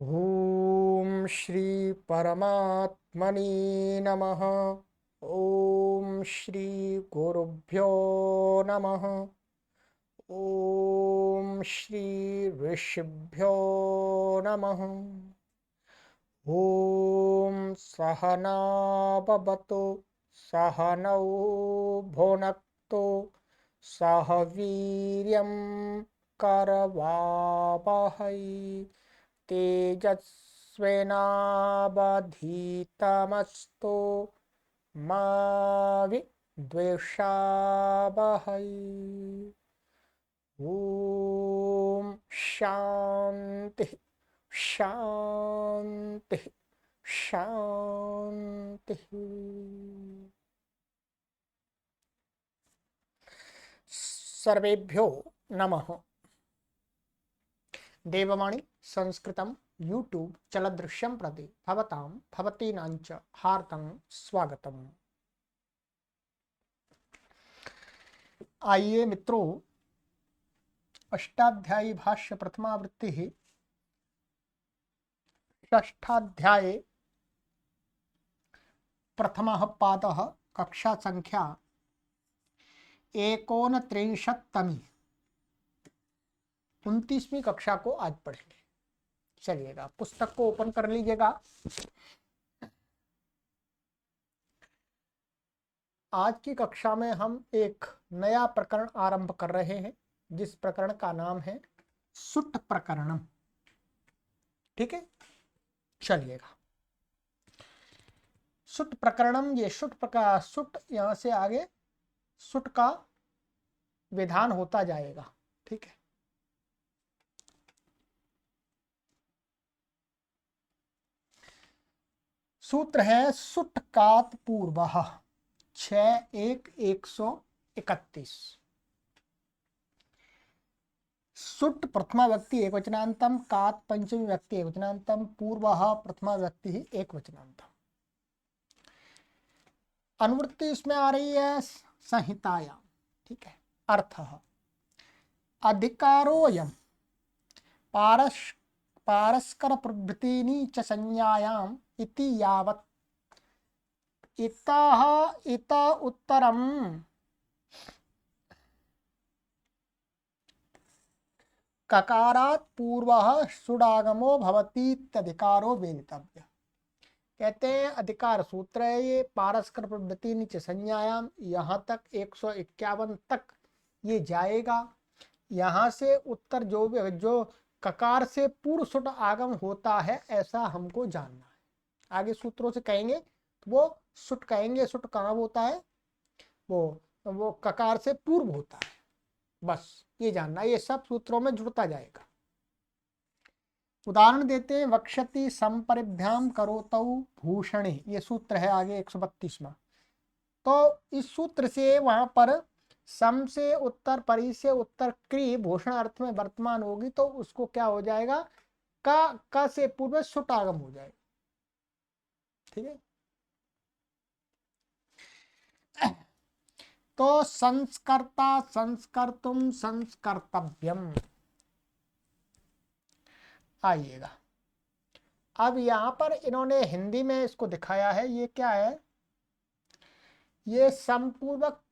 ओम श्री परमात्मने नमः। ओम श्री गुरुभ्यो नमः। ओम श्री ऋषिभ्यो नमः। ओम सहना भवतु सहनौ भुनक्तु सह वीर्यं करवावहै तेजस्विनावधीतमस्तु मा विद्विषावहै। ओम शांति शांति शांति। सर्वेभ्यो नमः। देववाणी संस्कृतं यूट्यूब चलदृश्यं प्रति भवतां भवतीनांच हार्दं स्वागतम्। आइए मित्रों, अष्टाध्यायी भाष्य प्रथमावृत्ति षष्ठाध्याये प्रथमः पादः कक्षा संख्या 39तमी 29वीं कक्षा को आज पढ़ेंगे। चलिएगा, पुस्तक को ओपन कर लीजिएगा। आज की कक्षा में हम एक नया प्रकरण आरंभ कर रहे हैं, जिस प्रकरण का नाम है सुट प्रकरणम। ठीक है, चलिएगा। सुट प्रकरणम, ये सुट यहां से आगे सुट का विधान होता जाएगा। ठीक है, सूत्र है सुट कात पूर्व 6-1-131। सुट प्रथमा व्यक्ति एक वचनांतम, कात पंचमी व्यक्ति एक वचनांतम, पूर्व प्रथमा व्यक्ति ही एक वचनांतम। अनुवृत्ति इसमें आ रही है संहितायाम। ठीक है, अर्थ अधिकारोऽयं पारस्कर प्रभृतीनि च संज्ञायाम् इति यावत् इतः इत उत्तरम् ककारात् पूर्वः सुडागमो भवतीत्यधिकारो वेदितव्य। कहते हैं अधिकार सूत्र है ये, पारस्कर प्रभृतीनि च संज्ञायाम, यहाँ तक 151 तक ये जाएगा। यहाँ से उत्तर जो ककार से पूर्व सुट आगम होता है, ऐसा हमको जानना है। आगे सूत्रों से कहेंगे तो वो सुट कहेंगे। सुट कहाँ होता है? वो ककार से पूर्व होता है। बस ये जानना, ये सब सूत्रों में जुड़ता जाएगा। उदाहरण देते हैं, वक्षति संपरिभ्याम करोतौ भूषणे, ये सूत्र है आगे 132वां। तो इस सूत्र से वहां पर सम से उत्तर, परि से उत्तर, क्री भूषण अर्थ में वर्तमान होगी, तो उसको क्या हो जाएगा? का से पूर्व सुट आगम हो जाएगा। ठीक है, तो संस्कर्ता संस्कर्तुम संस्कर्तव्यम। आइएगा, अब यहां पर इन्होंने हिंदी में इसको दिखाया है। ये क्या है? ये समपूर्वक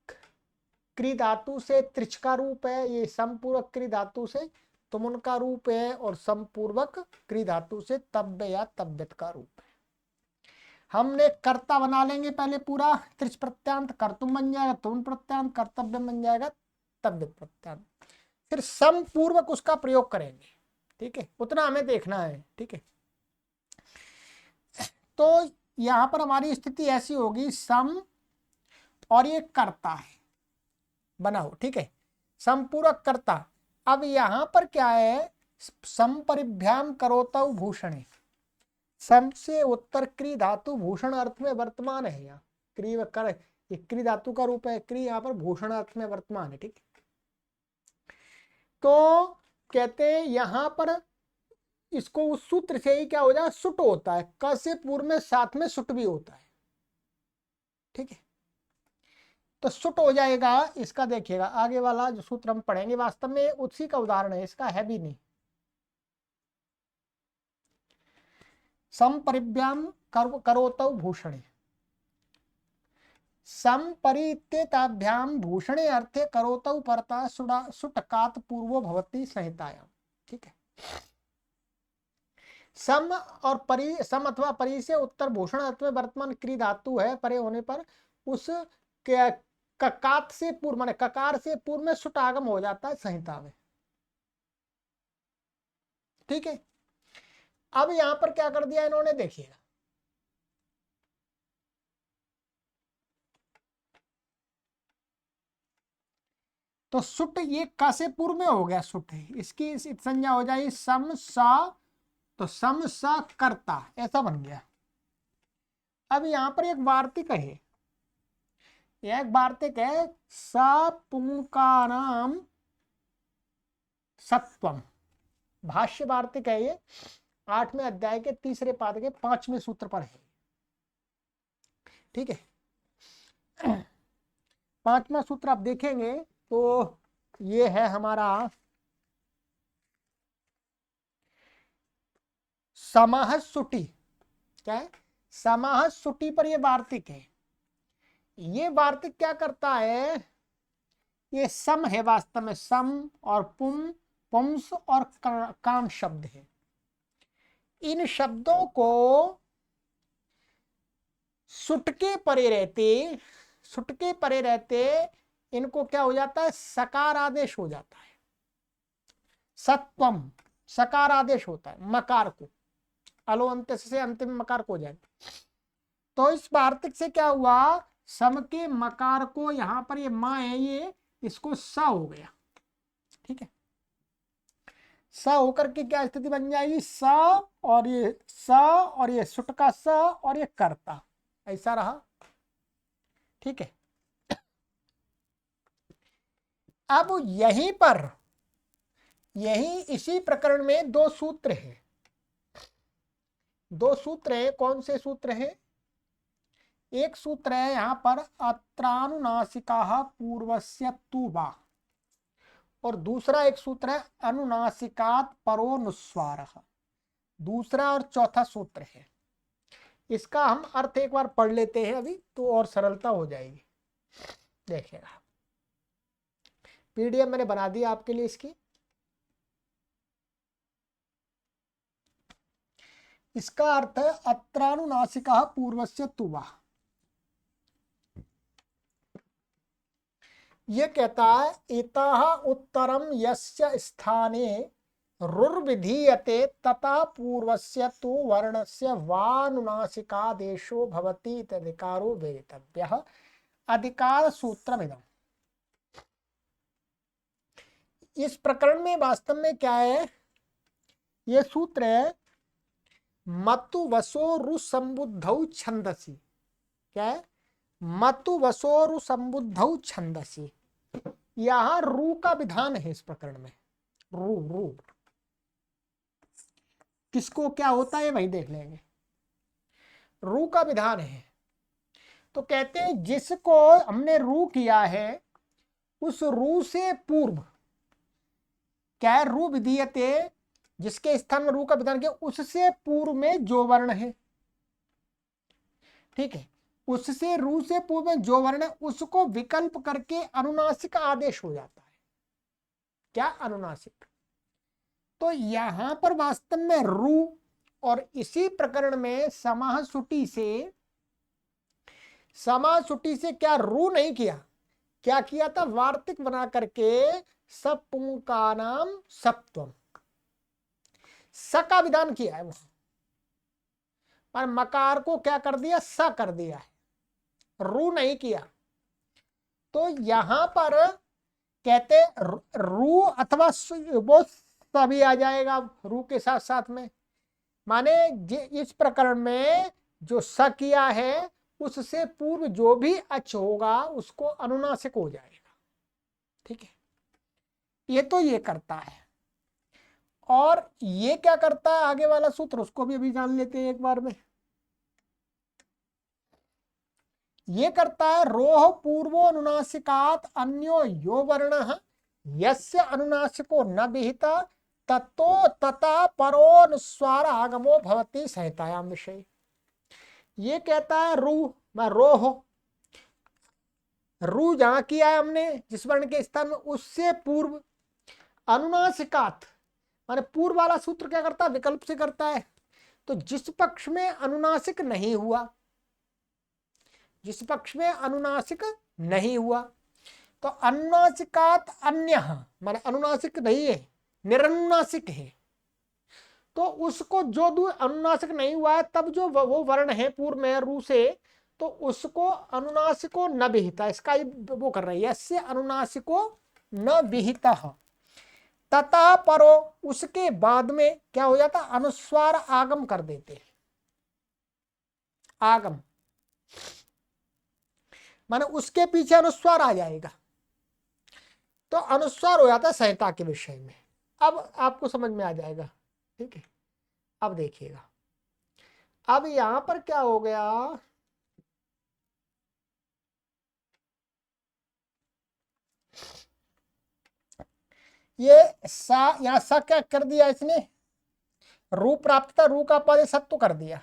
क्री धातु से त्रिच का रूप है, ये समपूर्वक क्री धातु से तुमुन का रूप है, और समपूर्वक क्री धातु से तब्य या तब्यत का रूप है। हमने कर्ता बना लेंगे पहले पूरा, त्रिच प्रत्यांत कर्तुम बन जाएगा, तुम प्रत्यांत कर्तव्य बन जाएगा, तब्यत प्रत्यांत। फिर समपूर्वक उसका प्रयोग करेंगे। ठीक है, उतना हमें देखना है। ठीक है, तो यहां पर हमारी स्थिति ऐसी होगी, सम और ये कर्ता है बनाओ। ठीक है, समपूरक कर्ता। अब यहां पर क्या है? संपरिभ्याम करोतौ भूषणे, सम से उत्तर क्री धातु भूषण अर्थ में वर्तमान है। यहाँ क्री कर, ये क्री धातु का रूप है, क्री यहाँ पर भूषण अर्थ में वर्तमान है। ठीक है, तो कहते हैं यहां पर इसको उस सूत्र से ही क्या हो जाए? सुट होता है। क से पूर्व में साथ में सुट भी होता है। ठीक है, तो सुट हो जाएगा इसका। देखिएगा आगे वाला जो सूत्र हम पढ़ेंगे, वास्तव में उसी का उदाहरण है, इसका है भी नहीं। समपरिभ्याम करोतौ भूषणे, समपरित्येताभ्याम भूषणे अर्थे करोतौ परतः सुटकात पूर्वो भवति संहितायाम। ठीक है, सम और परि, सम अथवा परि से उत्तर भूषण अथवा वर्तमान क्री धातु है, परे होने पर उस ककात से पूर्व माने ककार से पूर्व में सुट आगम हो जाता है संहिता में। ठीक है, अब यहां पर क्या कर दिया इन्होंने, देखिएगा तो सुट ये का से पूर्व में हो गया, सुट है, इसकी संज्ञा हो जाएगी सम सा, तो सम सा कर्ता ऐसा बन गया। अब यहां पर एक वार्तिक है, एक वार्तिक है सपुंकानाम सत्वम, भाष्य वार्तिक है ये, 8वें अध्याय के 3रे पाद के 5वें सूत्र पर है। ठीक है, 5वां सूत्र आप देखेंगे तो ये है हमारा समाह सुटी। क्या है, समाह सुटी पर ये वार्तिक है। ये वार्तिक क्या करता है, ये सम है वास्तव में, सम और पुम, पुंस और काम शब्द है। इन शब्दों को सुटके परे रहते, सुटके परे रहते इनको क्या हो जाता है, सकार आदेश हो जाता है। सत्वम सकार आदेश होता है मकार को, अलो अंत से अंतिम मकार को हो जाए। तो इस वार्तिक से क्या हुआ, सम के मकार को यहां पर ये मां है, ये इसको स हो गया। ठीक है, स होकर के क्या स्थिति बन जाएगी, स और ये सुट का स और ये कर्ता, ऐसा रहा। ठीक है, अब यहीं पर इसी प्रकरण में दो सूत्र हैं, दो सूत्र हैं। कौन से सूत्र हैं, एक सूत्र है यहां पर अत्रानुनासिका पूर्वस्य तु वा, और दूसरा एक सूत्र है अनुनासिकात परोनुस्वार, दूसरा और चौथा सूत्र है। इसका हम अर्थ एक बार पढ़ लेते हैं अभी, तो और सरलता हो जाएगी। देखिएगा, पीडीएफ मैंने बना दिया आपके लिए इसकी। इसका अर्थ है अत्रानुनासिका पूर्वस्य तु वा, ये कहता है इतः उत्तरम यस्य स्थाने रुर्विधीयते तथा पूर्वस्य तु वर्णस्य वानुनासिकादेशो भवति इत्यधिकारो वेदितव्यः अधिकार सूत्रमिदम्। इस प्रकरण में वास्तव में क्या है, ये सूत्र है मतु वसोरु संबुद्धौ छंदसी। क्या है, मतु वसोरु संबुद्धौ छंदसी, यहां रू का विधान है इस प्रकरण में। रू रू किसको क्या होता है वही देख लेंगे। रू का विधान है, तो कहते हैं जिसको हमने रू किया है उस रू से पूर्व क्या है, रू विधीयते, जिसके स्थान में रू का विधान किया उससे पूर्व में जो वर्ण है। ठीक है, उससे रू से पूर्व में जो वर्ण है उसको विकल्प करके अनुनासिक आदेश हो जाता है। क्या, अनुनासिक। तो यहां पर वास्तव में रू, और इसी प्रकरण में समाह सुटी से क्या रू नहीं किया, क्या किया था, वार्तिक बना करके सपुंकानाम सत्वम, स का विधान किया है वहां पर, मकार को क्या कर दिया, स कर दिया है, रू नहीं किया। तो यहां पर कहते रू अथवा वो सभी आ जाएगा रू के साथ साथ में, माने इस प्रकरण में जो स किया है उससे पूर्व जो भी अच होगा उसको अनुनासिक हो जाएगा। ठीक है, ये तो ये करता है। और ये क्या करता है आगे वाला सूत्र, उसको भी अभी जान लेते हैं एक बार में। ये करता है रोह पूर्वो अनुनासिकात अन्यो यो वर्ण यस्य अनुनासिको न विहिता ततो तथा परोनुस्वार आगमो भवति संहितायाम विषय। ये कहता है रू मैं रो हो, रू जहां किया है हमने जिस वर्ण के स्थान में, उससे पूर्व अनुनासिकात माने पूर्व वाला सूत्र क्या करता है, विकल्प से करता है। तो जिस पक्ष में अनुनासिक नहीं हुआ, जिस पक्ष में अनुनासिक नहीं हुआ, तो अनुनासिकात अन्य माने अनुनासिक नहीं है, निरनुनासिक है, तो उसको जो अनुनासिक नहीं हुआ है तब जो वो वर्ण है पूर्व में रू से, तो उसको अनुनासिको न विहिता, इसका वो कर रही है, यस्य अनुनासिको न विहिता तथा परो, उसके बाद में क्या हो जाता, अनुस्वार आगम कर देते हैं। आगम माने उसके पीछे अनुस्वार आ जाएगा, तो अनुस्वार हो जाता है संहिता के विषय में। अब आपको समझ में आ जाएगा, ठीक है। अब देखिएगा, अब यहां पर क्या हो गया, ये सा, यहां सा क्या कर दिया इसने, रू प्राप्त था, रू का पद सत्व कर दिया।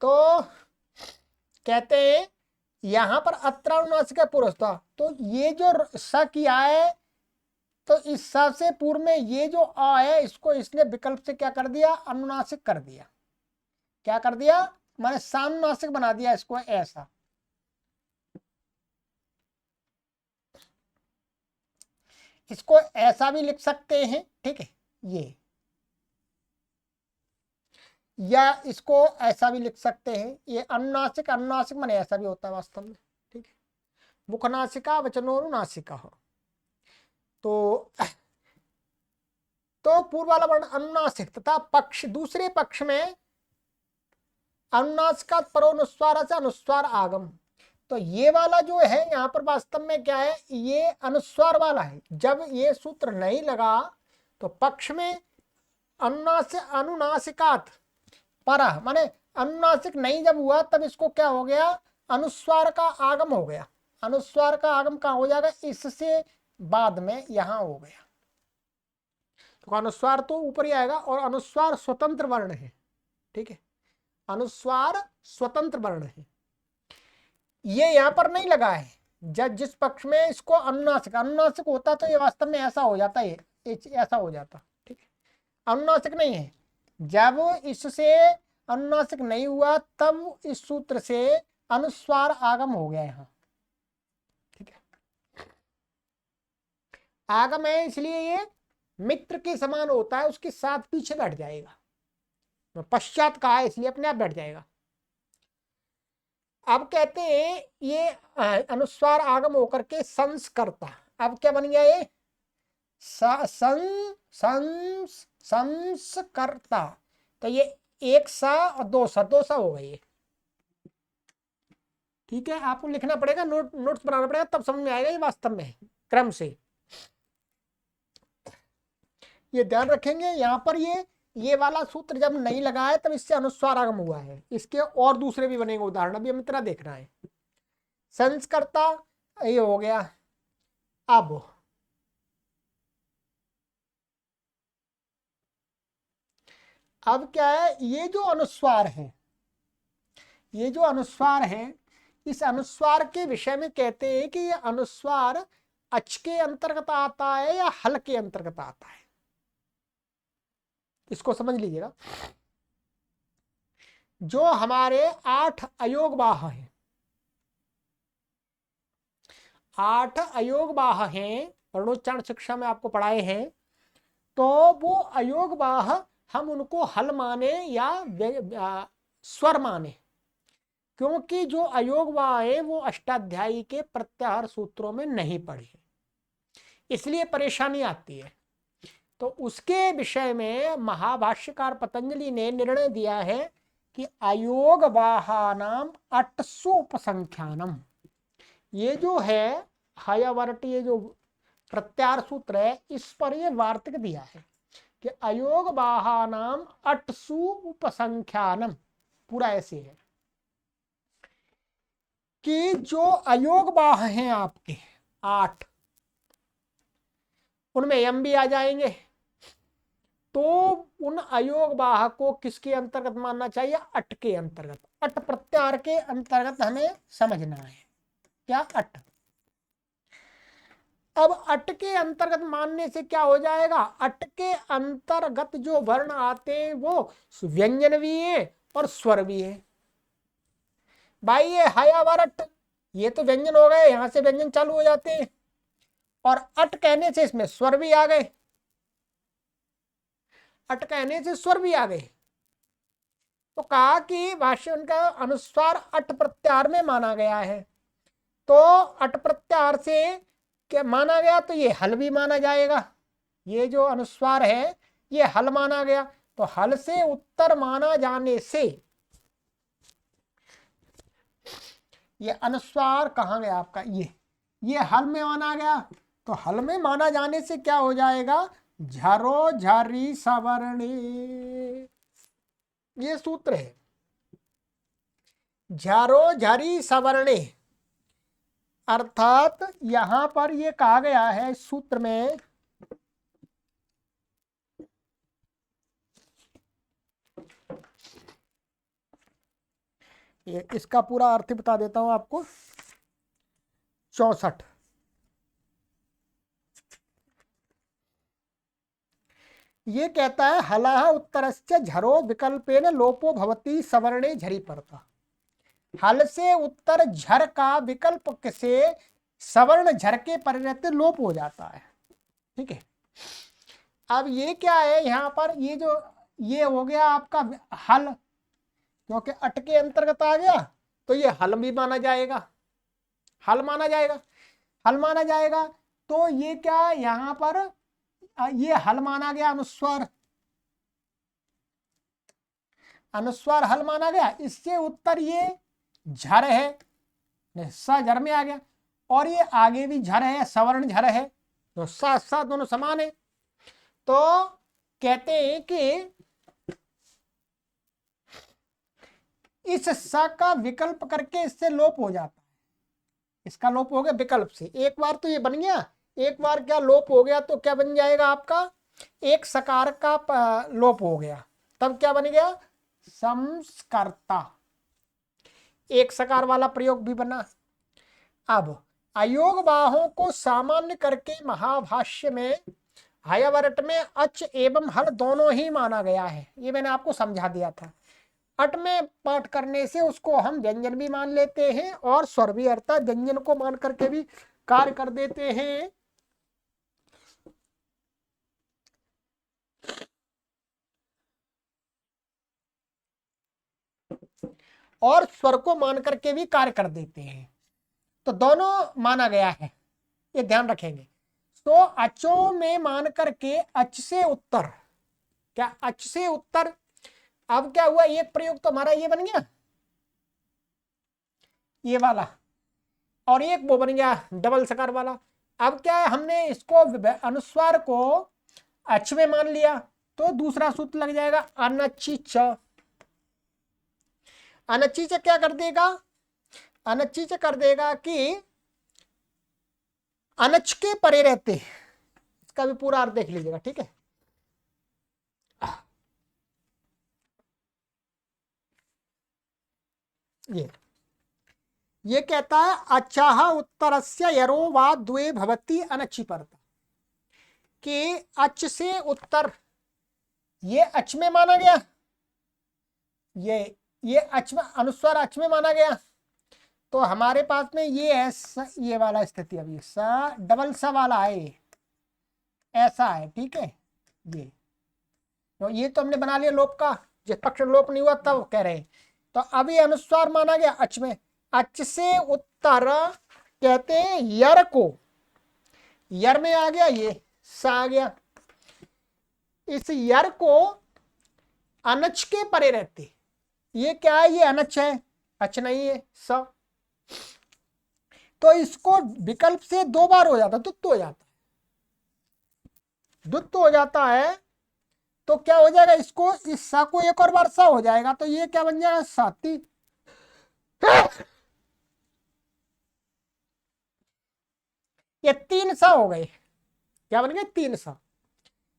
तो कहते हैं यहां पर अत्रानुनासिक पुरुष था, तो ये जो सा किया है, तो इस सा से पूर्व में ये जो आ है, इसको इसने विकल्प से क्या कर दिया, अनुनासिक कर दिया। क्या कर दिया, माने सानुनासिक बना दिया इसको, ऐसा। इसको ऐसा भी लिख सकते हैं, ठीक है, ये, या इसको ऐसा भी लिख सकते हैं, ये अनुनासिक, अनुनासिक माने ऐसा भी होता है वास्तव में, ठीक है। मुखनासिका वचनोनुनासिका हो, तो पूर्व वाला वर्ण अनुनासिक तथा पक्ष, दूसरे पक्ष में अनुनासिका परोनुस्वार से अनुस्वार आगम। तो ये वाला जो है यहाँ पर वास्तव में क्या है, ये अनुस्वार वाला है। जब ये सूत्र नहीं लगा तो पक्ष में अनुनासिकात पर माने अनुनासिक नहीं जब हुआ, तब इसको क्या हो गया, अनुस्वार का आगम हो गया। अनुस्वार का आगम कहाँ हो जाएगा, इससे बाद में यहां हो गया। तो अनुस्वार तो ऊपर ही आएगा, और अनुस्वार स्वतंत्र वर्ण है, ठीक है, अनुस्वार स्वतंत्र वर्ण है। ये यहां पर नहीं लगा है, जब जिस पक्ष में इसको अनुनासिक, अनुनासिक होता तो ये वास्तव में ऐसा हो जाता है, ऐसा हो जाता, ठीक है। अनुनासिक नहीं है, जब इससे अनुनासिक नहीं हुआ तब इस सूत्र से अनुस्वार आगम हो गया यहां, ठीक है। आगम है इसलिए ये मित्र के समान होता है, उसके साथ पीछे बैठ जाएगा, पश्चात कहा है इसलिए अपने आप बैठ जाएगा। अब कहते हैं ये अनुस्वार आगम होकर के संस्कर्ता, अब क्या बन गया ये, संस्कर्ता। तो ये एक सा और दो सा हो गई, ठीक है। आपको लिखना पड़ेगा, नोट्स बनाना पड़ेगा, तब समझ में आएगा ये वास्तव में क्रम से। ये ध्यान रखेंगे, यहाँ पर ये वाला सूत्र जब नहीं लगा है तब इससे अनुस्वार आगम हुआ है। इसके और दूसरे भी बनेंगे उदाहरण, अभी हम इतना देखना है। संस्कर्ता ये हो गया। अब क्या है, ये जो अनुस्वार है, ये जो अनुस्वार है, इस अनुस्वार के विषय में कहते हैं कि ये अनुस्वार अच के अंतर्गत आता है या हल के अंतर्गत आता है। इसको समझ लीजिएगा, जो हमारे 8 अयोगवाह हैं, 8 अयोगवाह हैं, वर्णोच्चारण शिक्षा में आपको पढ़ाए हैं, तो वो अयोगवाह हम उनको हल माने या स्वर माने, क्योंकि जो अयोगवाह है वो अष्टाध्यायी के प्रत्याहार सूत्रों में नहीं पढ़े, इसलिए परेशानी आती है। तो उसके विषय में महाभाष्यकार पतंजलि ने निर्णय दिया है कि अयोगवाहानाम अट्सु उपसंख्यानम, ये जो है हयवर्ट, ये जो प्रत्याहार सूत्र है, इस पर ये वार्तिक दिया है कि अयोगवाहानाम अट्सु उपसंख्यानम, पूरा ऐसे है कि जो अयोगवाह हैं आपके 8, उनमें यम भी आ जाएंगे, तो उन अयोग वाह को किसके अंतर्गत मानना चाहिए? अट के अंतर्गत। अट प्रत्याहार के अंतर्गत हमें समझना है। क्या? अट। अब अट के अंतर्गत मानने से क्या हो जाएगा? अट के अंतर्गत जो वर्ण आते हैं वो व्यंजन भी है और स्वर भी है। भाई ये हया वर अट, ये तो व्यंजन हो गए, यहां से व्यंजन चालू हो जाते हैं, और अट कहने से इसमें स्वर भी आ गए। अट कहने से स्वर भी आ गए। तो कहा कि भाष्य उनका अनुस्वार अट प्रत्याहार में माना गया है। तो अट प्रत्याहार से क्या माना गया? तो ये हल भी माना जाएगा। ये जो अनुस्वार है ये हल माना गया। तो हल से उत्तर माना जाने से ये अनुस्वार कहाँ गया आपका? ये हल में माना गया। तो हल में माना जाने से क्या हो जाएगा? झरो झरी सवर्णे, ये सूत्र है। झरो झरी सवर्णे, अर्थात यहां पर ये कहा गया है सूत्र में, ये इसका पूरा अर्थ बता देता हूं आपको। 64 ये कहता है हलः उत्तरस्य झरो विकल्पेन लोपो भवति सवर्णे झरी परता। हल से उत्तर झर का विकल्प से सवर्ण झर के परिवर्ते लोप हो जाता है। ठीक है। अब ये क्या है यहाँ पर? ये जो ये हो गया आपका हल, क्योंकि अट के अंतर्गत आ गया तो ये हल भी माना जाएगा। हल माना जाएगा। हल माना जाएगा। तो ये क्या यहाँ पर ये हल माना गया, अनुस्वार। अनुस्वार हल माना गया। इससे उत्तर ये झर है, सा झर में आ गया, और ये आगे भी झर है, सवर्ण झर है, तो सा सा दोनों समान है। तो कहते हैं कि इस सा का विकल्प करके इससे लोप हो जाता है। इसका लोप हो गया विकल्प से। एक बार तो ये बन गया, एक बार क्या लोप हो गया तो क्या बन जाएगा आपका? एक सकार का लोप हो गया, तब क्या बन गया? संस्कर्ता। एक सकार वाला प्रयोग भी बना। अब अयोग बाहों को सामान्य करके महाभाष्य में हयवरट में अच एवं हल दोनों ही माना गया है। ये मैंने आपको समझा दिया था। अट में पाठ करने से उसको हम व्यंजन भी मान लेते हैं और स्वर भी, अर्थात व्यंजन को मान करके भी कार्य कर देते हैं। और स्वर को मान करके भी कार्य कर देते हैं। तो दोनों माना गया है, ये ध्यान रखेंगे। तो अचों में मान करके अच से उत्तर, क्या अच से उत्तर? अब क्या हुआ? एक प्रयोग तो हमारा ये बन गया, ये वाला, और एक वो बन गया डबल सकार वाला। अब क्या है? हमने इसको अनुस्वार को अच में मान लिया, तो दूसरा सूत्र लग जाएगा अनची च। अनची च क्या कर देगा? अनची च कर देगा कि अनच के परे रहते। इसका भी पूरा अर्थ देख लीजिएगा। ठीक है। ये कहता है अचाह उत्तरस्य यरो वा द्वे भवति अनचि परता, कि अच से उत्तर ये अच में माना गया, ये अच में, अनुस्वार अच में माना गया। तो हमारे पास में ये है ये वाला स्थिति, अभी सा डबल सा वाला है, ऐसा है। ठीक है। ये तो हमने बना लिया लोप का, जिस पक्ष लोप नहीं हुआ तब कह रहे हैं। तो अभी अनुस्वार माना गया अच में। अच से उत्तर कहते हैं यर को, यर में आ गया, ये सा आ गया। इस यर को अनच के परे रहते, ये क्या है? ये अनच है, अच नहीं है, स। तो इसको विकल्प से दो बार हो जाता, दुत्त हो जाता है। दुत्त हो जाता है तो क्या हो जाएगा? इसको, इस सा को एक और बार सा हो जाएगा, तो ये क्या बन जाएगा? साती। ये तीन सा हो गए। क्या बन गए? तीन सा।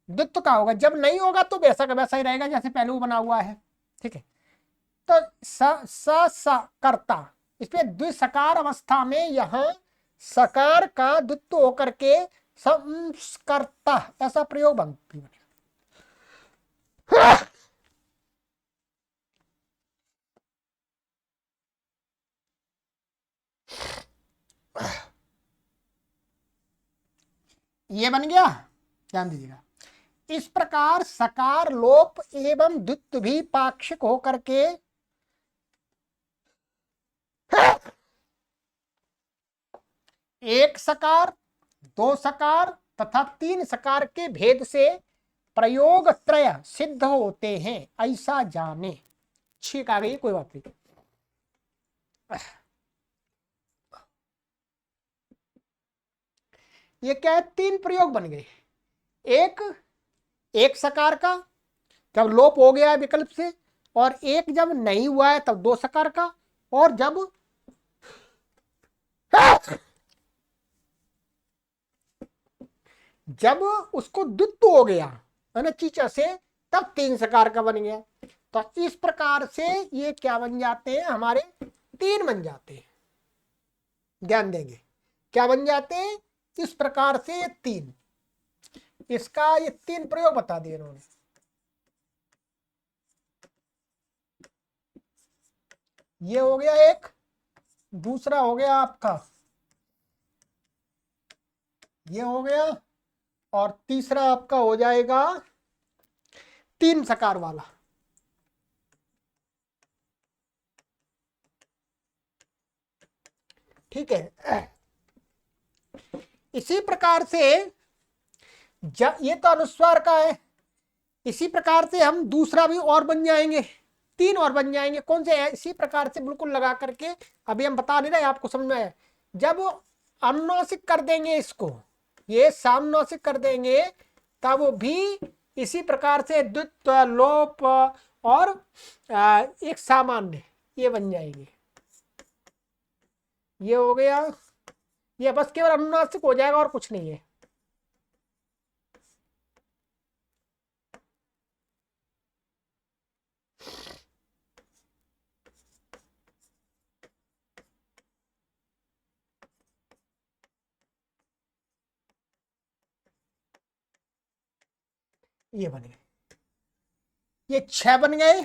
द्वित्व का होगा, जब नहीं होगा तो वैसा का वैसा ही रहेगा जैसे पहले वो बना हुआ है। ठीक है, तो स कर्ता, इसमें द्विसकार अवस्था में यहां सकार का द्वित्व होकर के संस्कर्ता ऐसा प्रयोग बनती है। ये बन गया, ध्यान दीजिएगा। इस प्रकार सकार लोप एवं द्वित्व भी पाक्षिक होकर के एक सकार, दो सकार तथा तीन सकार के भेद से प्रयोग त्रय सिद्ध होते हैं, ऐसा जाने। ठीक आ गई, कोई बात नहीं। ये क्या है, तीन प्रयोग बन गए। एक एक सकार का जब लोप हो गया है विकल्प से, और एक जब नहीं हुआ है तब दो सकार का, और जब उसको द्वित्व हो गया है ना चीचा से, तब तीन सकार का बन गया। तो इस प्रकार से ये क्या बन जाते हैं, हमारे तीन बन जाते हैं। ध्यान देंगे, क्या बन जाते हैं, इस प्रकार से ये तीन, इसका ये तीन प्रयोग बता दिए इन्होंने। ये हो गया एक, दूसरा हो गया आपका ये हो गया, और तीसरा आपका हो जाएगा तीन सकार वाला। ठीक है, इसी प्रकार से ये तो अनुस्वार का है, इसी प्रकार से हम दूसरा भी और बन जाएंगे, तीन और बन जाएंगे। कौन से है, इसी प्रकार से बिल्कुल लगा करके अभी हम बता नहीं रहे, आपको समझ में आया। जब अनुनासिक कर देंगे इसको, ये सामनासिक कर देंगे, तब भी इसी प्रकार से द्वित्व लोप और एक सामान्य ये बन जाएंगे। ये हो गया, ये बस केवल अनुनासिक हो जाएगा और कुछ नहीं है। ये बन गए, ये 6 बन गए।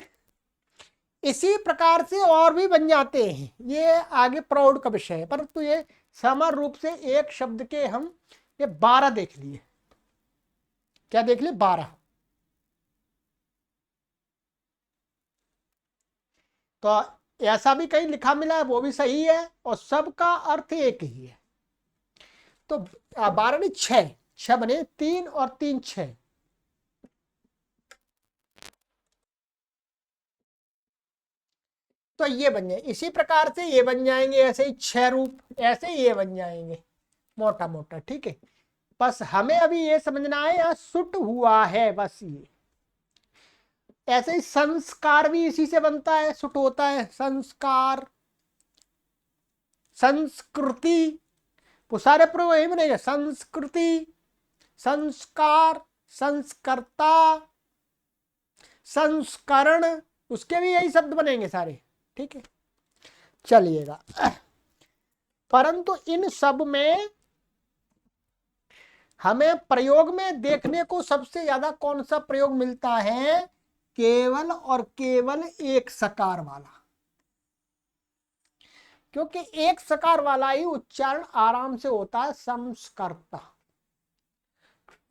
इसी प्रकार से और भी बन जाते हैं, ये आगे प्रौढ़ का विषय है, परंतु ये समान रूप से एक शब्द के हम ये 12 देख लिए। क्या देख लिए, 12। तो ऐसा भी कहीं लिखा मिला है, वो भी सही है, और सबका अर्थ एक ही है। तो 12 नहीं, 6, 6 बने, 3 और 3 6। तो ये बन जाए, इसी प्रकार से ये बन जाएंगे, ऐसे ही 6 रूप, ऐसे ही ये बन जाएंगे मोटा मोटा। ठीक है, बस हमें अभी ये समझना है यहाँ सुट हुआ है, बस ये। ऐसे ही संस्कार भी इसी से बनता है, सुट होता है, संस्कार, संस्कृति, वो सारे प्रयोग यही बनेगा, संस्कृति, संस्कार, संस्कर्ता, संस्करण, उसके भी यही शब्द बनेंगे सारे। ठीक है, चलिएगा। परंतु इन सब में हमें प्रयोग में देखने को सबसे ज्यादा कौन सा प्रयोग मिलता है, केवल और केवल एक सकार वाला। क्योंकि एक सकार वाला ही उच्चारण आराम से होता है, संस्कर्ता।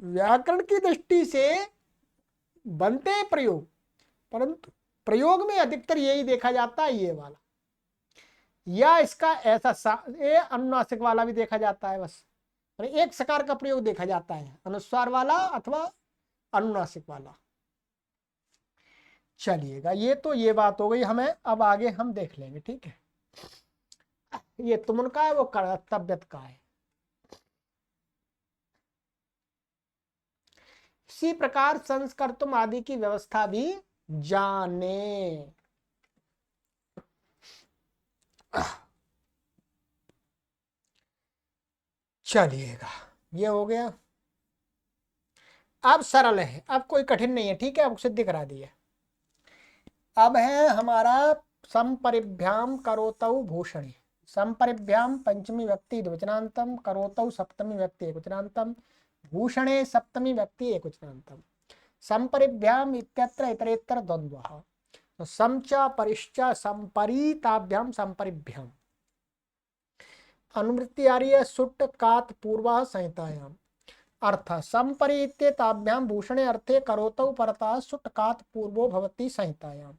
व्याकरण की दृष्टि से बनते हैं प्रयोग, परंतु प्रयोग में अधिकतर यही देखा जाता है, ये वाला, या इसका ऐसा ये अनुनासिक वाला भी देखा जाता है। बस एक सकार का प्रयोग देखा जाता है, अनुस्वार वाला अथवा अनुनासिक वाला। चलिएगा, ये तो ये बात हो गई, हमें अब आगे हम देख लेंगे। ठीक है, ये तुमन का है, वो कर्तव्यत का है। इसी प्रकार संस्कर्तुम आदि की व्यवस्था भी जाने। चलिएगा, ये हो गया। अब सरल है, अब कोई कठिन नहीं है, ठीक है, अब सिद्धि करा दी है। अब है हमारा संपरिभ्याम करोतौ भूषणे। संपरिभ्याम पंचमी व्यक्ति द्विवचनांतम, करोतौ सप्तमी व्यक्ति एकवचनांतम, भूषणे सप्तमी व्यक्ति एकवचनांतम। संपरिभ्याम इत्यत्र इतरेतर द्वंद्वः। तो समच परिश्च संपरीताभ्याम संपरिभ्याम। अनुवृत्ति आ रही है सुट्ट कात पूर्वा संहितायाम। अर्थ संपरीत्येताभ्याम भूषणे अर्थे करोतौ परतः सुट्ट कात पूर्वो भवति संहितायाम।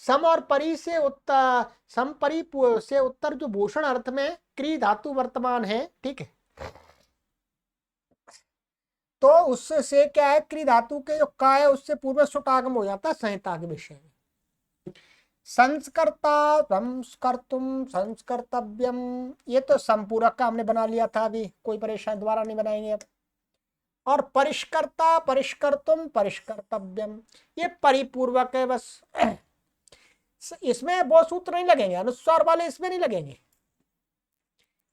सम और परी से उत्तर, समपरी से उत्तर जो भूषण अर्थ में क्री धातु वर्तमान है, ठीक है, तो उससे क्या है, क्री धातु के जो का है उससे पूर्व सुटागम हो जाता है संहिता के विषय में। संस्कर्ता संस्कर्तुम संस्कर्तव्यम, ये तो संपूरक का हमने बना लिया था, अभी कोई परेशानी, दोबारा नहीं बनाएंगे अब। और परिष्कर्ता परिष्कर्तुम परिष्कर्तव्यम, ये परिपूर्वक है बस। इसमें वो सूत्र नहीं लगेंगे, अनुस्वार वाले इसमें नहीं लगेंगे,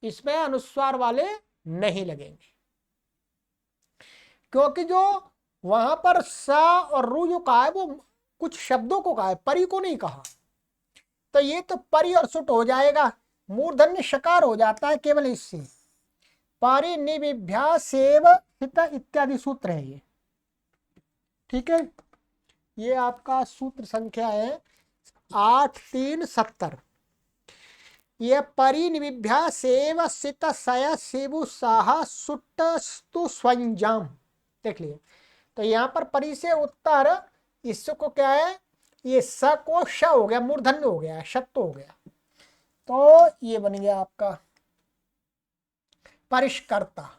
इसमें अनुस्वार वाले नहीं लगेंगे, क्योंकि जो वहां पर सा और रू जो कहा है वो कुछ शब्दों को कहा है, परी को नहीं कहा। तो ये तो परी और सुट हो जाएगा, मूर्धन्य शकार हो जाता है केवल इससे। परिनिविभ्यासेव हित इत्यादि सूत्र है ये, ठीक है। ये आपका सूत्र संख्या है 8370। ये परिनिविभ्यासेव सित सय सेवु साहा सुट्ट स्तु स्वंजाम, देख लिए। तो यहाँ पर परी से उत्तर, इसको क्या है, ये स को श हो गया, मूर्धन्य हो गया, शत्व हो गया, तो ये बन गया आपका परिष्कर्ता।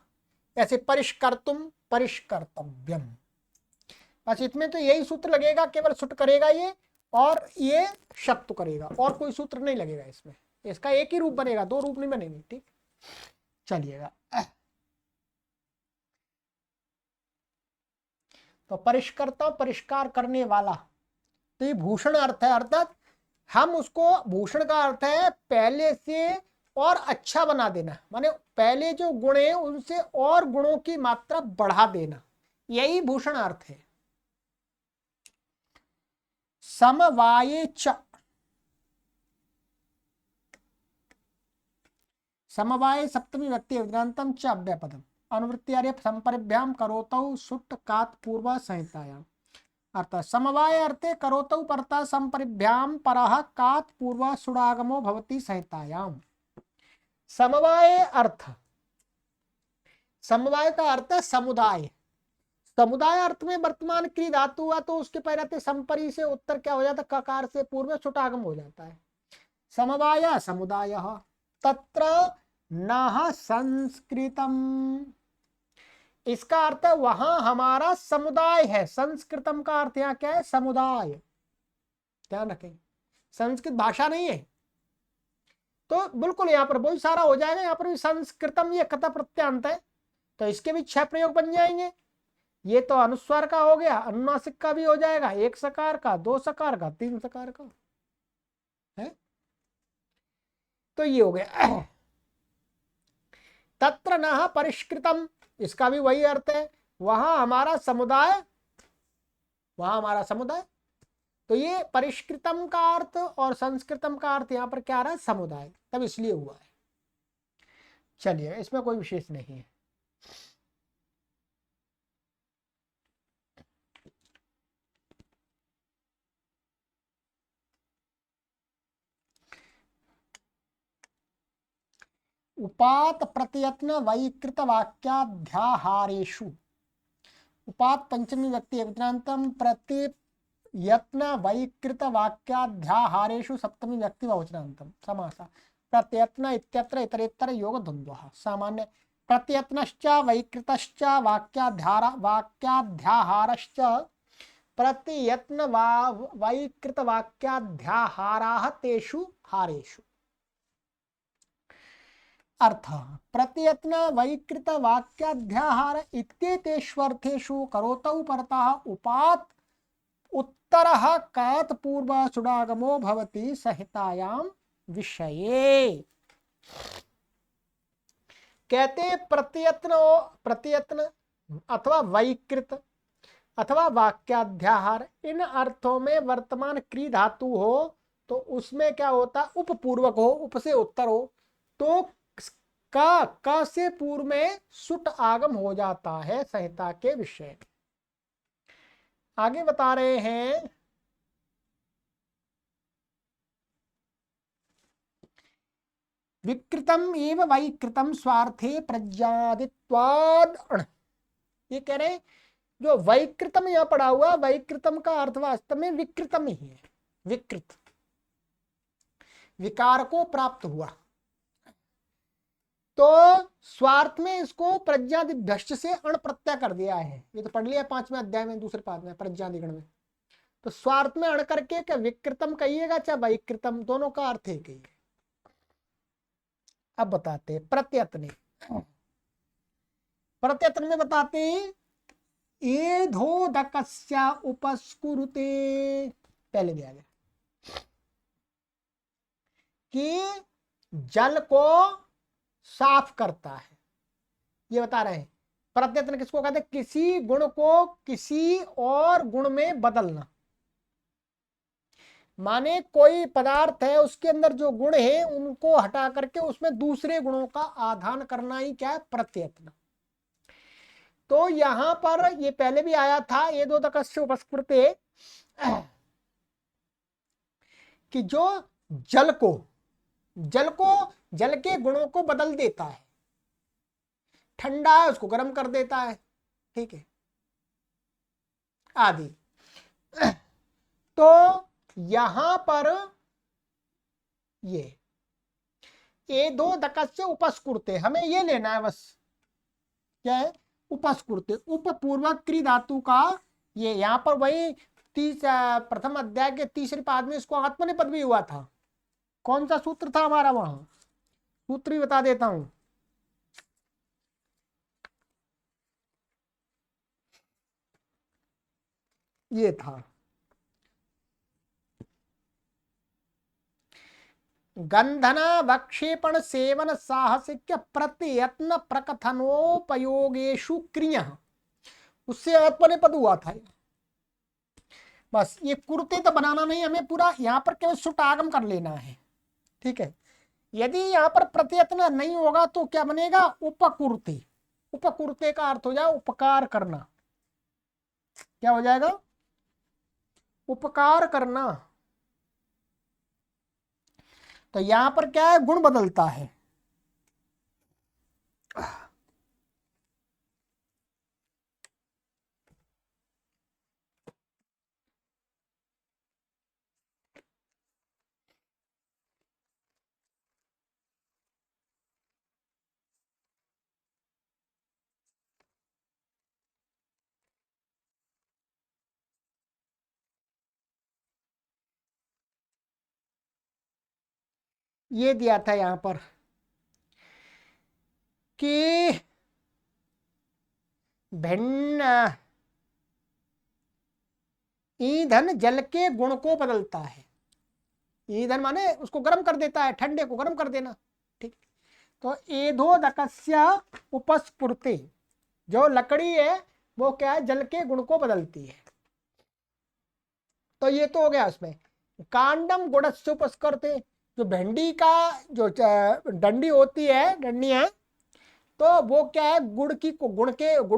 ऐसे परिष्कर्तुम परिष्कर्तव्यम, बस इसमें तो यही सूत्र लगेगा, केवल सुट करेगा ये और ये शत्व करेगा, और कोई सूत्र नहीं लगेगा इसमें। इसका एक ही रूप बनेगा, दो रूप नहीं बनेंगे, ठीक। चलिएगा, तो परिष्कर्ता परिष्कार करने वाला, तो ये भूषण अर्थ है, अर्थात हम उसको, भूषण का अर्थ है पहले से और अच्छा बना देना, माने पहले जो गुण है उनसे और गुणों की मात्रा बढ़ा देना, यही भूषण अर्थ है। समवाये च, समवाये सप्तमी व्यक्ति विक्रांतम च अव्यपदम। अनुवृत्ति आ रही है संपरिभ्याम करोतौ सुट्ट कात पूर्व संहितायाम। अर्थ समवाय अर्थे करोतौ परतः संपरिभ्याम परः कात पूर्व सुडागमो भवति संहितायाम। समवाय अर्थ, समवाय का अर्थ है समुदाय। समुदाय अर्थ में वर्तमान क्रिया धातु हुआ तो उसके पहले संपरी से उत्तर क्या हो जाता है, ककार से पूर्व सुटागम हो जाता है। समवाय समुदाय, तत्र नः संस्कृतम, इसका अर्थ है वहां हमारा समुदाय है। संस्कृतम का अर्थ यहाँ क्या है, समुदाय, ध्यान रखें, संस्कृत भाषा नहीं है। तो बिल्कुल यहाँ पर बहुत सारा हो जाएगा, यहाँ पर भी संस्कृतम, ये कथा प्रत्यांत है, तो इसके भी 6 प्रयोग बन जाएंगे। ये तो अनुस्वार का हो गया, अनुनासिक का भी हो जाएगा, 1 सकार का, 2 सकार का, 3 सकार का है, तो ये हो गया। तत्र नः परिष्कृतम, इसका भी वही अर्थ है, वहां हमारा समुदाय, वहां हमारा समुदाय। तो ये परिष्कृतम का अर्थ और संस्कृतम का अर्थ यहां पर क्या रहा है, समुदाय, तब इसलिए हुआ है। चलिए, इसमें कोई विशेष नहीं है। उपात प्रत्यत्न वैकृत वाक्याध्याहारेषु, उपात पंचमी व्यक्ति एकवचनांतम, प्रत्ययत्न वैकृत वाक्याध्याहारेषु सप्तमी व्यक्ति बहुवचनांतम समासा। प्रत्यत्न इत्यत्र इतरेतर योग द्वंद्वः। सामान्य प्रत्यत्नश्च वैकृतश्च वाक्याध्याहारश्च प्रत्यत्न वैकृत वाक्याध्याहाराः तेषु हारेषु। अर्थ प्रत्यत्न वैकृत वाक्याध्याहार इत्येतेष्वर्थेषु करोतौ परतः उपात उत्तरः कात पूर्व सुडागमो भवति संहितायाम विषये। कहते प्रत्यत्न, प्रत्यत्न अथवा वैकृत अथवा वाक्याध्याहार, इन अर्थों में वर्तमान क्री धातु हो तो उसमें क्या होता, उपपूर्वक हो, उप से उत्तर हो तो का से पूर्व में सुट आगम हो जाता है संहिता के विषय। आगे बता रहे हैं, विकृतम एव वैकृतम स्वार्थे प्रज्ञादित्वाद। ये कह रहे हैं जो वैकृतम यहां पड़ा हुआ, वैकृतम का अर्थ वास्तव में विकृतम ही है। विकृत विकार को प्राप्त हुआ, तो स्वार्थ में इसको प्रज्ञादिभ्यष्ट से अण प्रत्यय कर दिया है। ये तो पढ़ लिया 5वें अध्याय में दूसरे पाद में प्रज्ञादिगण में। तो स्वार्थ में अण करके क्या विकृतम कहिएगा चाहे वैकृतम, दोनों का अर्थ एक ही है। अब बताते हैं प्रत्यत्न। प्रत्यत्न में बताते हैं एधोदकस्य उपस्कुरुते, पहले दिया गया कि जल को साफ करता है। ये बता रहे हैं प्रत्यत्न किसको कहते हैं, किसी गुण को किसी और गुण में बदलना। माने कोई पदार्थ है उसके अंदर जो गुण है उनको हटा करके उसमें दूसरे गुणों का आधान करना ही क्या है, प्रत्यत्न। तो यहां पर ये पहले भी आया था ये दो दकस्य उपस्कृते, कि जो जल के गुणों को बदल देता है। ठंडा है उसको गर्म कर देता है, ठीक है, आदि। तो यहां पर ये दो दकस्य उपस्कुरते, हमें ये लेना है बस, क्या है, उपस्कुरते, उपपूर्वक क्री धातु का। ये यहां पर वही प्रथम अध्याय के तीसरे पाद में इसको आत्मनेपद भी हुआ था। कौन सा सूत्र था हमारा, वहां सूत्र भी बता देता हूं। ये था गंधना वक्षेपण सेवन साहसिक प्रत्यत्न प्रकथनोपयोगेशु क्रिया, उससे आत्मनेपद हुआ था। बस ये कुर्ते तो बनाना नहीं, हमें पूरा यहाँ पर केवल सुटागम कर लेना है, ठीक है। यदि यहाँ पर प्रत्यत्न नहीं होगा तो क्या बनेगा, उपकुर्ते। उपकुर्ते का अर्थ हो जाए उपकार करना। क्या हो जाएगा, उपकार करना। तो यहां पर क्या है, गुण बदलता है। ये दिया था यहां पर कि भिन्न ईंधन जल के गुण को बदलता है। ईंधन माने उसको गर्म कर देता है, ठंडे को गर्म कर देना, ठीक। तो एधोदकस्य उपस्फुरते, जो लकड़ी है वो क्या है, जल के गुण को बदलती है। तो ये तो हो गया उसमें। कांडम गुड़स्य उपस्करते, जो भिंडी का जो डंडी होती है, डंडियां, तो वो क्या है, गुड़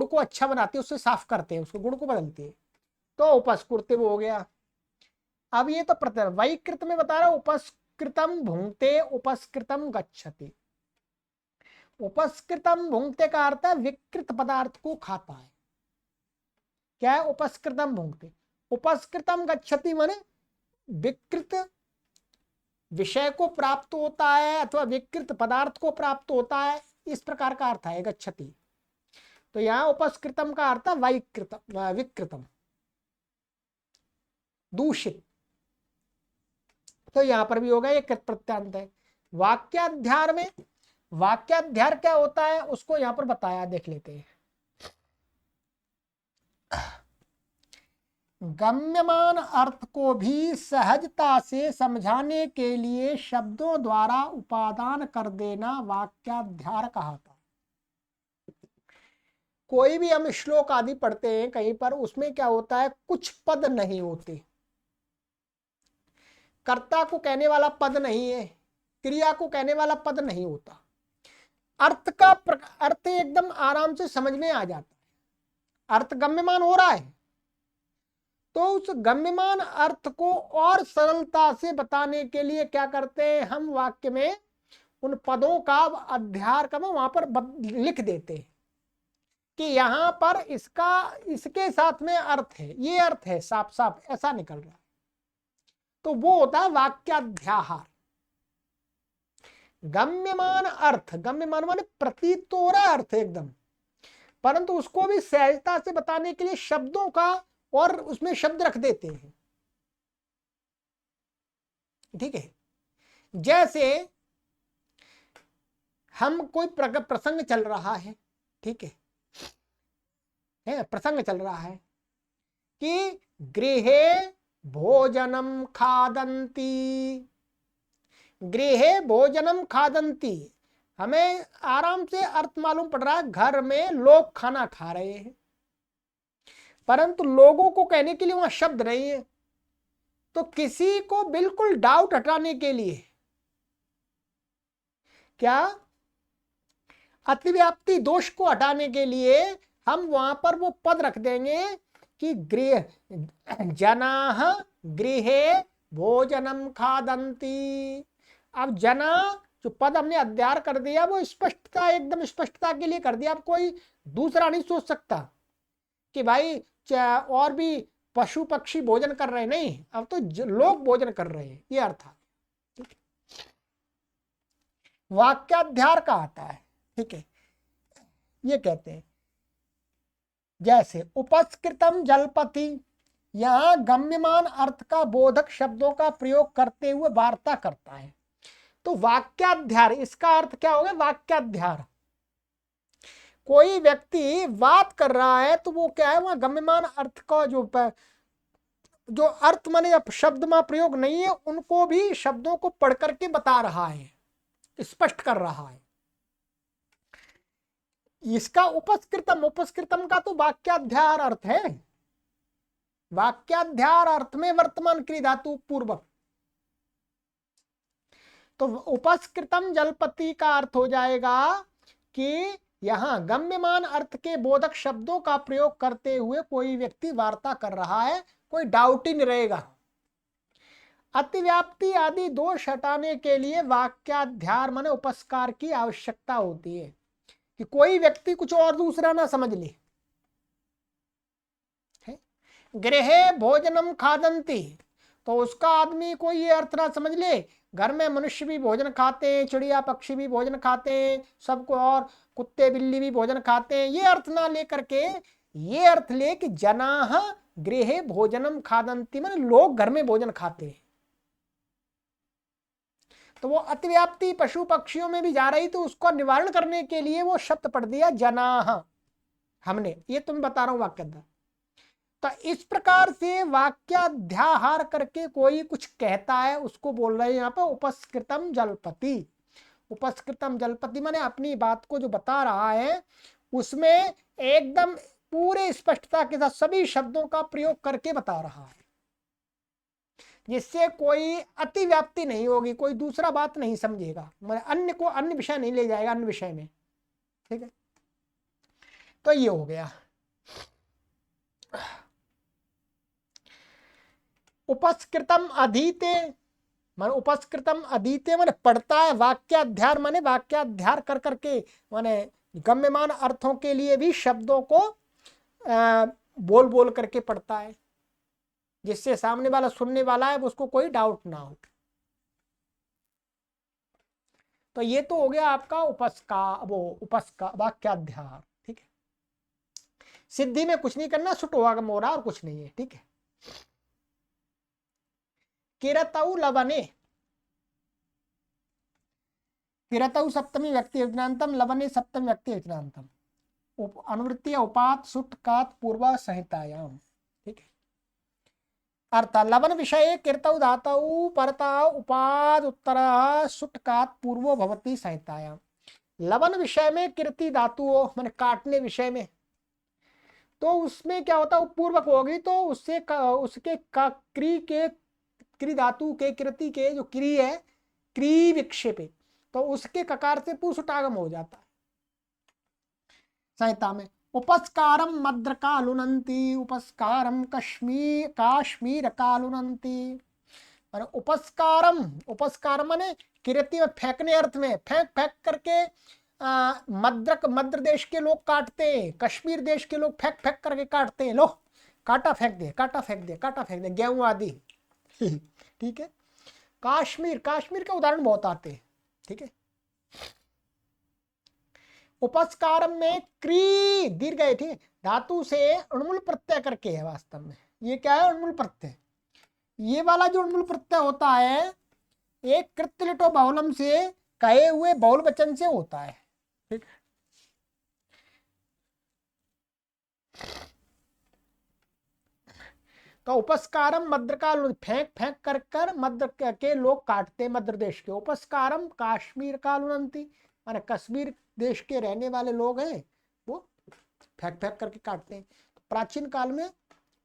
को अच्छा बनाती है, उससे साफ करते हैं, उसको गुड़ को बदलती है। तो उपस्कुरते वो हो गया। अब ये तो प्रत्यय वैकृत में बता रहा, उपस्कृतम भुंगते उपस्कृतम गच्छति। उपस्कृतम भुंगते का अर्थ है विकृत पदार्थ को खाता है। क्या है, उपस्कृतम भुंगते। उपस्कृतम गच्छति माने विकृत विषय को प्राप्त होता है अथवा विकृत पदार्थ को प्राप्त होता है, इस प्रकार का अर्थ है गच्छति। तो यहां उपस्कृतम का अर्थ है वैकृतम, विकृतम, दूषित। तो यहां पर भी होगा, ये कृत प्रत्यांत है। वाक्याध्यार में, वाक्याध्यार क्या होता है उसको यहां पर बताया, देख लेते हैं। गम्यमान अर्थ को भी सहजता से समझाने के लिए शब्दों द्वारा उपादान कर देना वाक्याध्यार कहता है। कोई भी हम श्लोक आदि पढ़ते हैं कहीं पर, उसमें क्या होता है, कुछ पद नहीं होते, कर्ता को कहने वाला पद नहीं है, क्रिया को कहने वाला पद नहीं होता। अर्थ एकदम आराम से समझ में आ जाता है, अर्थ गम्यमान हो रहा है, तो उस गम्यमान अर्थ को और सरलता से बताने के लिए क्या करते हैं, हम वाक्य में उन पदों का अध्यार का वहां पर लिख देते हैं कि यहां पर इसका इसके साथ में अर्थ है, ये अर्थ है, साफ साफ ऐसा निकल रहा है। तो वो होता है वाक्याध्याहार। गम्यमान अर्थ, गम्यमान माने प्रतीत तो हो रहा है अर्थ एकदम, परंतु उसको भी सहजता से बताने के लिए शब्दों का और उसमें शब्द रख देते हैं। ठीक है, जैसे हम कोई प्रसंग चल रहा है, ठीक है, प्रसंग चल रहा है कि गृहे भोजनम खादंती, गृहे भोजनम खादंती, हमें आराम से अर्थ मालूम पड़ रहा है, घर में लोग खाना खा रहे हैं, परंतु लोगों को कहने के लिए वहां शब्द नहीं है। तो किसी को बिल्कुल डाउट हटाने के लिए क्या, अतिव्याप्ति दोष को हटाने के लिए हम वहां पर वो पद रख देंगे कि गृह जनाः गृहे भोजनम खादंती। अब जना जो पद हमने अध्यार कर दिया वो स्पष्टता, एकदम स्पष्टता के लिए कर दिया। अब कोई दूसरा नहीं सोच सकता कि भाई और भी पशु पक्षी भोजन कर रहे हैं, नहीं, अब तो लोग भोजन कर रहे हैं, ये अर्थ वाक्याध्यार का आता है। ठीक है, ये कहते हैं जैसे उपस्कृतम जलपति, यहां गम्यमान अर्थ का बोधक शब्दों का प्रयोग करते हुए वार्ता करता है। तो वाक्याध्यार, इसका अर्थ क्या होगा, वाक्याध्यार। कोई व्यक्ति बात कर रहा है तो वो क्या है, वहां गम्यमान अर्थ का जो अर्थ माने शब्द में प्रयोग नहीं है, उनको भी शब्दों को पढ़ करके बता रहा है, स्पष्ट कर रहा है। इसका उपस्कृतम, उपस्कृतम का तो वाक्याध्यार अर्थ है। वाक्याध्यार अर्थ में वर्तमान क्रिया धातु पूर्वक, तो उपस्कृतम जलपति का अर्थ हो जाएगा कि यहां गम्यमान अर्थ के बोधक शब्दों का प्रयोग करते हुए कोई व्यक्ति वार्ता कर रहा है, कोई डाउट ही नहीं रहेगा। अतिव्याप्ति आदि दोष हटाने के लिए वाक्याध्यार माने उपस्कार की आवश्यकता होती है कि कोई व्यक्ति कुछ और दूसरा ना समझ ले। गृहे भोजनम खादंती, तो उसका आदमी कोई ये अर्थ ना समझ ले, घर में मनुष्य भी भोजन खाते हैं, चिड़िया पक्षी भी भोजन खाते हैं, सबको, और कुत्ते बिल्ली भी भोजन खाते हैं, ये अर्थ ना ले करके ये अर्थ ले कि जनाः गृहे भोजनम खादंती, माने लोग घर में भोजन खाते हैं। तो वो अतिव्याप्ति पशु पक्षियों में भी जा रही, तो उसको निवारण करने के लिए वो शब्द पढ़ दिया जनाः हमने, ये तुम बता रहा हूं वाक्याध्याय। तो इस प्रकार से वाक्याध्याहार करके कोई कुछ कहता है, उसको बोल रहे हैं यहाँ पे उपस्कृतम जलपति। उपस्कृतम जलपति माने अपनी बात को जो बता रहा है उसमें एकदम पूरे स्पष्टता के साथ सभी शब्दों का प्रयोग करके बता रहा है, जिससे कोई अतिव्याप्ति नहीं होगी, कोई दूसरा बात नहीं समझेगा, मतलब अन्य को अन्य विषय नहीं ले जाएगा अन्य विषय में। ठीक है, तो ये हो गया। उपस्कृतम अधीते, माने उपस्कृतम अधीते माने पढ़ता है, वाक्याध्यार माने वाक्याध्यार कर करके, माने गम्यमान अर्थों के लिए भी शब्दों को बोल बोल करके पढ़ता है, जिससे सामने वाला सुनने वाला है उसको कोई डाउट ना हो। तो ये तो हो गया आपका उपस्का वाक्याध्यार। ठीक है, सिद्धि में कुछ नहीं करना, सुटोगम हो रहा और कुछ नहीं है। ठीक है, किरतौ लवने, किरतौ सप्तमी व्यक्ति विज्ञानतम, लवने सप्तमी व्यक्ति विज्ञानतम, अनुवृत्ति उपात सुट कात पूर्व संहितायाम। ठीक है, अर्थ लवन विषय किरतौ धातौ परता उपाद उत्तर सुट कात पूर्वो भवति संहितायाम। लवन विषय में कीर्ति धातु माने काटने विषय में, तो उसमें क्या होता है, उपपूर्वक होगी तो उससे उसके क्री धातु के कृति के जो क्री है, क्री विक्षेपे, तो उसके ककार से पुरुषोटागम हो जाता है संहिता में। उपस्कारम मद्र कालुनंती, उपस्कारम कश्मीर काश्मीर कालुनंती। और उपस्कारम, उपस्कार माने किरती में फेंकने अर्थ में, फेंक फेंक करके मद्र देश के लोग काटते हैं, कश्मीर देश के लोग फेंक फेंक करके काटते हैं, लो काटा फेंक दे, काटा फेंक दे, काटा फेंक दे, गेहूं आदि। ठीक है। काश्मीर, काश्मीर के उदाहरण बहुत आते हैं। ठीक है। उपस्कारम में क्री दीर्घ है, ठीक, धातु से अणुमूल प्रत्यय करके है वास्तव में। ये क्या है, अणुमूल प्रत्यय। ये वाला जो अणुमूल प्रत्यय होता है एक कृत्यलिटो बहुलम से कहे हुए बहुल वचन से होता है। ठीक। तो उपस्कारम मद्र का, फेंक फेंक कर कर मद्र के लोग काटते, मद्र देश के। उपस्कारम काश्मीर का लुनंती, माने कश्मीर देश के रहने वाले लोग हैं वो फेंक फेंक करके काटते हैं। प्राचीन काल में,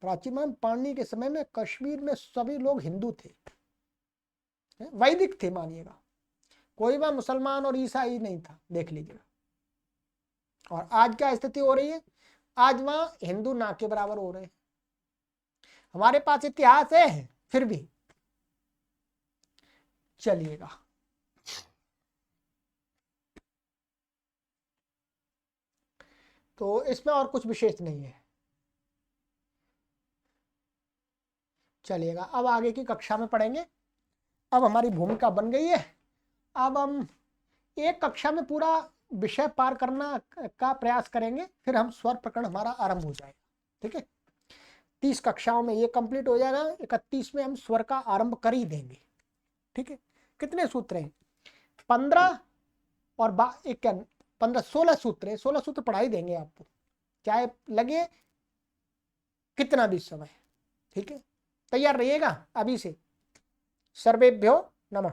प्राचीन में पाणिनि के समय में कश्मीर में सभी लोग हिंदू थे, वैदिक थे मानिएगा, कोई वह मुसलमान और ईसाई नहीं था, देख लीजिएगा। और आज क्या स्थिति हो रही है, आज वहां हिंदू ना के बराबर हो रहे हैं। हमारे पास इतिहास है फिर भी। चलिएगा, तो इसमें और कुछ विशेष नहीं है। चलिएगा, अब आगे की कक्षा में पढ़ेंगे। अब हमारी भूमिका बन गई है, अब हम एक कक्षा में पूरा विषय पार करना का प्रयास करेंगे, फिर हम स्वर प्रकरण हमारा आरंभ हो जाएगा। ठीक है। 30 कक्षाओं में ये कंप्लीट हो जाएगा, 31 में हम स्वर का आरंभ कर ही देंगे। ठीक है। कितने सूत्र हैं, 15 और 15 16 सूत्र है, 16 सूत्र पढ़ा ही देंगे आपको, चाहे लगे कितना भी समय। ठीक है। तैयार रहिएगा अभी से। सर्वेभ्यो नमः।